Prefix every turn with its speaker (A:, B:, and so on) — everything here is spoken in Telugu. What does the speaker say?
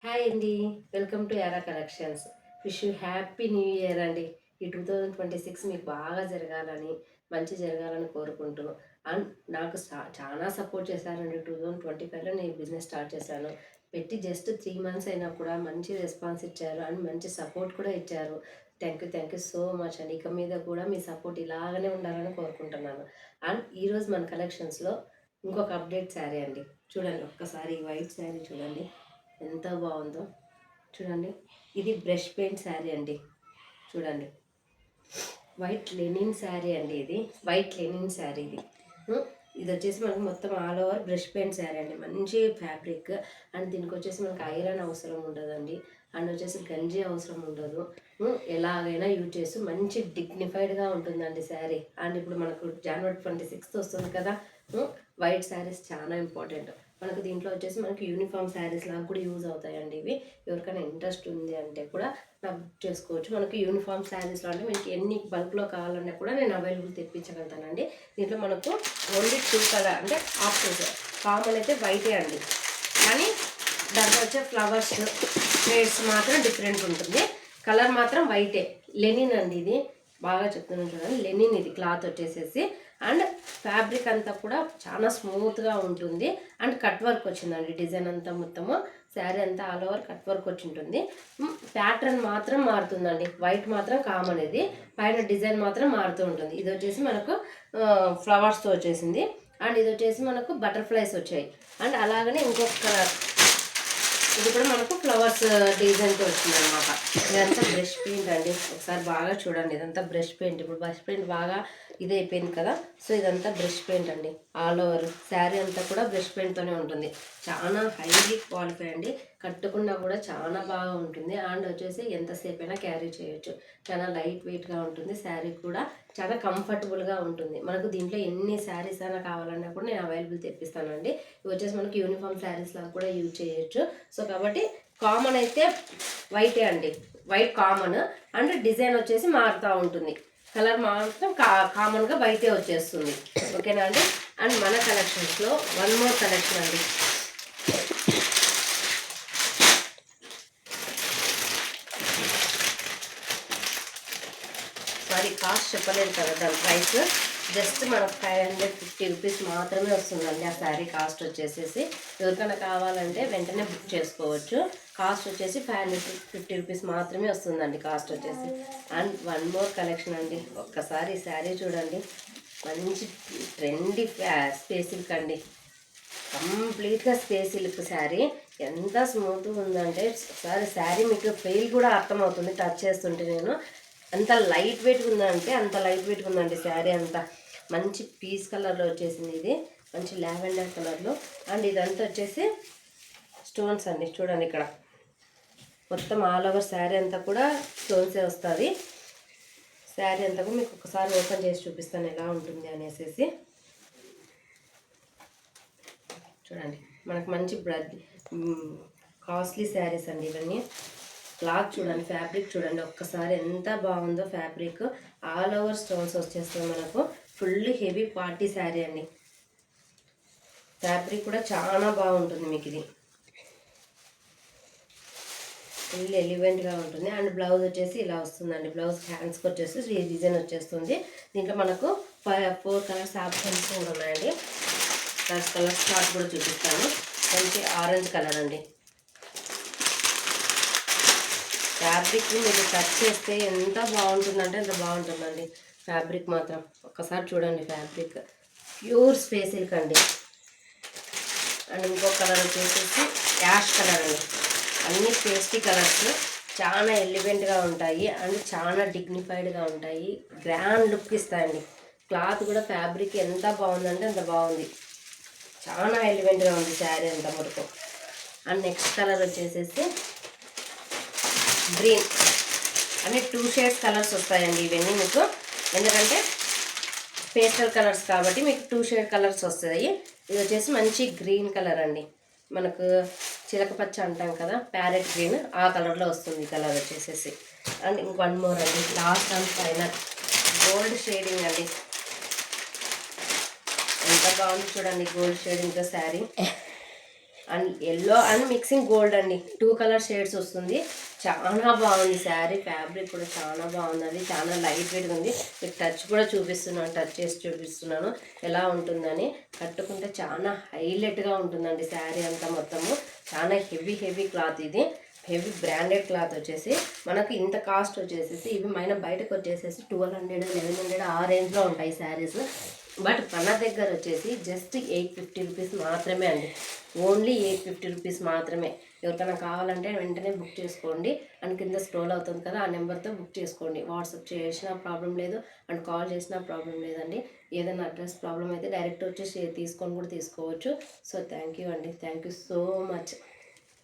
A: హాయ్ అండి. Welcome to Yaara collections. Wish you happy new year అండి. ఈ 2026 మీకు బాగా జరగాలని, మంచి జరగాలని కోరుకుంటూ అండ్ నాకు చాలా సపోర్ట్ చేశారండి. 2025లో నేను బిజినెస్ స్టార్ట్ చేశాను. పెట్టి జస్ట్ 3 మంత్స్ అయినా కూడా మంచి రెస్పాన్స్ ఇచ్చారు అండ్ మంచి సపోర్ట్ కూడా ఇచ్చారు. థ్యాంక్ యూ సో మచ్ అండి. ఇక మీద కూడా మీ సపోర్ట్ ఇలాగనే ఉండాలని కోరుకుంటున్నాను. అండ్ ఈరోజు మన కలెక్షన్స్లో ఇంకొక అప్డేట్ శారీ అండి. చూడండి ఒక్కసారి ఈ వైట్ శారీ చూడండి ఎంత బాగుందో. చూడండి ఇది బ్రష్ పెయింట్ శారీ అండి. చూడండి వైట్ లెనిన్ శారీ అండి. ఇది వైట్ లెనిన్ శారీ ఇది వచ్చేసి మనకు మొత్తం all over brush paint sari అండి. మంచి ఫ్యాబ్రిక్ అండ్ దీనికి వచ్చేసి మనకు ఐరన్ అవసరం ఉండదండి. అండ్ వచ్చేసి గంజి అవసరం ఉండదు. ఎలాగైనా యూజ్ చేసి మంచి డిగ్నిఫైడ్గా ఉంటుందండి శారీ. అండ్ ఇప్పుడు మనకు జనవరి 26 వస్తుంది కదా. వైట్ శారీస్ చాలా ఇంపార్టెంట్ మనకు. దీంట్లో వచ్చేసి మనకి యూనిఫామ్ శారీస్ లాగా కూడా యూజ్ అవుతాయండి ఇవి. ఎవరికైనా ఇంట్రెస్ట్ ఉంది అంటే కూడా నాకు బుక్ చేసుకోవచ్చు. మనకి యూనిఫామ్ శారీస్లో అంటే మీకు ఎన్ని బల్క్లో కావాలన్నా కూడా నేను అవైలబుల్ తెప్పించగలుగుతానండి. దీంట్లో మనకు ఓన్లీ 2 కలర్ అంటే ఆప్షన్స్. కామన్ అయితే వైటే అండి, కానీ దాంట్లో వచ్చే ఫ్లవర్స్ షేడ్స్ మాత్రం డిఫరెంట్ ఉంటుంది. కలర్ మాత్రం వైటే. లెనిన్ అండి ఇది. బాగా చెప్తున్నాను చూడండి, లెనిన్ ఇది క్లాత్ వచ్చేసేసి. అండ్ ఫ్యాబ్రిక్ అంతా కూడా చాలా స్మూత్గా ఉంటుంది. అండ్ కట్ వర్క్ వచ్చిందండి. డిజైన్ అంతా మొత్తము శారీ అంతా ఆల్ ఓవర్ కట్ వర్క్ వచ్చి ఉంటుంది. ప్యాటర్న్ మాత్రం మారుతుందండి. వైట్ మాత్రం కామన్. ఇది పైన డిజైన్ మాత్రం మారుతూ ఉంటుంది. ఇది వచ్చేసి మనకు ఫ్లవర్స్తో వచ్చేసింది. అండ్ ఇది వచ్చేసి మనకు బటర్ఫ్లైస్ వచ్చాయి. అండ్ అలాగనే ఇంకొక కలర్ ఇది కూడా మనకు ఫ్లవర్స్ డిజైన్తో వచ్చింది అనమాట. ఇదంతా బ్రష్ పెయింట్ అండి. ఒకసారి బాగా చూడండి, ఇదంతా బ్రష్ పెయింట్. ఇప్పుడు బ్రష్ పెయింట్ బాగా ఇది అయిపోయింది కదా. సో ఇదంతా బ్రష్ పెయింట్ అండి. ఆల్ ఓవర్ శారీ అంతా కూడా బ్రష్ పెయింట్తోనే ఉంటుంది. చాలా హైలీ క్వాలిఫై అండి. కట్టుకున్నా కూడా చాలా బాగా ఉంటుంది. అండ్ వచ్చేసి ఎంతసేపు అయినా క్యారీ చేయొచ్చు. చాలా లైట్ వెయిట్గా ఉంటుంది. శారీ కూడా చాలా కంఫర్టబుల్గా ఉంటుంది. మనకు దీంట్లో ఎన్ని శారీస్ అయినా కావాలన్నా కూడా నేను అవైలబుల్ తెప్పిస్తానండి. ఇవి వచ్చేసి మనకి యూనిఫామ్ శారీస్ లాగా కూడా యూజ్ చేయొచ్చు. సో కాబట్టి కామన్ అయితే వైటే అండి. White common. అండ్ డిజైన్ వచ్చేసి మారుతూ ఉంటుంది. కలర్ మాత్రం కామన్గా వైటే వచ్చేస్తుంది. ఓకేనా అండి. అండ్ మన కలెక్షన్స్లో వన్ మోర్ కలెక్షన్ అండి. సారీ, కాస్ట్ చెప్పలేదు కదా దాని ప్రైస్. జస్ట్ మనకు 550 రూపీస్ మాత్రమే వస్తుందండి ఆ శారీ కాస్ట్ వచ్చేసేసి. ఎవరికైనా కావాలంటే వెంటనే బుక్ చేసుకోవచ్చు. కాస్ట్ వచ్చేసి 550 రూపీస్ మాత్రమే వస్తుందండి కాస్ట్ వచ్చేసి. అండ్ వన్ మోర్ కలెక్షన్ అండి. ఒక్కసారి ఈ శారీ చూడండి. మంచి ట్రెండీ స్పేస్ సిల్క్ అండి. కంప్లీట్గా స్పేస్ సిల్క్ శారీ. ఎంత స్మూత్గా ఉందంటే ఒకసారి శారీ మీకు ఫెయిల్ కూడా అర్థమవుతుంది టచ్ చేస్తుంటే. నేను అంత లైట్ వెయిట్గా ఉందంటే అంత లైట్ వెయిట్గా ఉందండి శారీ అంతా. మంచి పీస్ కలర్లో వచ్చేసింది. ఇది మంచి లావెండర్ కలర్లో. అండ్ ఇదంతా వచ్చేసి స్టోన్స్ అండి. చూడండి ఇక్కడ మొత్తం ఆల్ ఓవర్ శారీ అంతా కూడా స్టోన్సే వస్తుంది. శారీ అంతా కూడా మీకు ఒకసారి ఓపెన్ చేసి చూపిస్తాను ఎలా ఉంటుంది అనేసి. చూడండి మనకు మంచి కాస్ట్లీ శారీస్ అండి ఇవన్నీ. క్లాత్ చూడండి, ఫ్యాబ్రిక్ చూడండి ఒక్కసారి ఎంత బాగుందో. ఫ్యాబ్రిక్ ఆల్ ఓవర్ స్టోన్స్ వచ్చేస్తుంది మనకు. ఫుల్ హెవీ పార్టీ శారీ అండి. ఫ్యాబ్రిక్ కూడా చాలా బాగుంటుంది మీకు. ఇది ఫుల్ ఎలివెంట్గా ఉంటుంది. అండ్ బ్లౌజ్ వచ్చేసి ఇలా వస్తుందండి. బ్లౌజ్ హ్యాండ్స్కి వచ్చేసి ఈ డిజైన్ వచ్చేస్తుంది. దీంట్లో మనకు 4 కలర్స్ ఆప్షన్స్ కూడా ఉన్నాయండి. కలర్ చార్ట్ కూడా చూపిస్తాను. మంచి ఆరెంజ్ కలర్ అండి. ఫ్యాబ్రిక్ మీరు టచ్ చేస్తే ఎంత బాగుంటుందంటే అంత బాగుంటుందండి ఫ్యాబ్రిక్ మాత్రం. ఒక్కసారి చూడండి ఫ్యాబ్రిక్ ప్యూర్ స్పేస్ సిల్క్ అండి. అండ్ ఇంకో కలర్ వచ్చేసి యాష్ కలర్ అండి. అన్ని పేస్టీ కలర్స్ చాలా ఎలివెంట్గా ఉంటాయి. అండ్ చాలా డిగ్నిఫైడ్గా ఉంటాయి. గ్రాండ్ లుక్ ఇస్తాయండి. క్లాత్ కూడా ఫ్యాబ్రిక్ ఎంత బాగుందంటే అంత బాగుంది. చాలా ఎలివెంట్గా ఉంది శారీ అంతా మటుకు. అండ్ నెక్స్ట్ కలర్ వచ్చేసేసి గ్రీన్. అన్ని 2 షేడ్స్ కలర్స్ వస్తాయండి ఇవన్నీ మీకు. ఎందుకంటే పేస్టల్ కలర్స్ కాబట్టి మీకు 2 షేడ్ కలర్స్ వస్తాయి. ఇది వచ్చేసి మంచి గ్రీన్ కలర్ అండి. మనకు చిలకపచ్చ అంటాం కదా, ప్యారెట్ గ్రీన్, ఆ కలర్లో వస్తుంది ఈ కలర్ వచ్చేసేసి. అండ్ ఇంక వన్ మోర్ అండి. Last and final gold shading అండి. ఎంత బాగుంది చూడండి గోల్డ్ షేడింగ్తో sari. And yellow and mixing gold అండి, 2 కలర్ షేడ్స్ వస్తుంది. చాలా బాగుంది శారీ, ఫ్యాబ్రిక్ కూడా చాలా బాగుందండి, చాలా లైట్ వెయిట్ ఉంది. మీకు టచ్ కూడా చూపిస్తున్నాను, టచ్ చేసి చూపిస్తున్నాను ఎలా ఉంటుందని. కట్టుకుంటే చాలా హైలైట్గా ఉంటుందండి శారీ అంతా మొత్తము. చాలా హెవీ క్లాత్ ఇది, హెవీ బ్రాండెడ్ క్లాత్ వచ్చేసి మనకు ఇంత కాస్ట్ వచ్చేసేసి ఇవి బయటకు వచ్చేసేసి 1200 1100 ఆ రేంజ్లో ఉంటాయి శారీస్. బట్ మన దగ్గర వచ్చేసి జస్ట్ 850 రూపీస్ మాత్రమే అండి, ఓన్లీ 850 రూపీస్ మాత్రమే. ఎవరికైనా కావాలంటే వెంటనే బుక్ చేసుకోండి. అండ్ కింద స్క్రోల్ అవుతుంది కదా, ఆ నెంబర్తో బుక్ చేసుకోండి. వాట్సాప్ చేసినా ప్రాబ్లం లేదు, అండ్ కాల్ చేసినా ప్రాబ్లం లేదండి. ఏదైనా అడ్రస్ ప్రాబ్లం అయితే డైరెక్ట్ వచ్చి తీసుకొని కూడా తీసుకోవచ్చు. సో థ్యాంక్ యూ అండి, థ్యాంక్ యూ సో మచ్.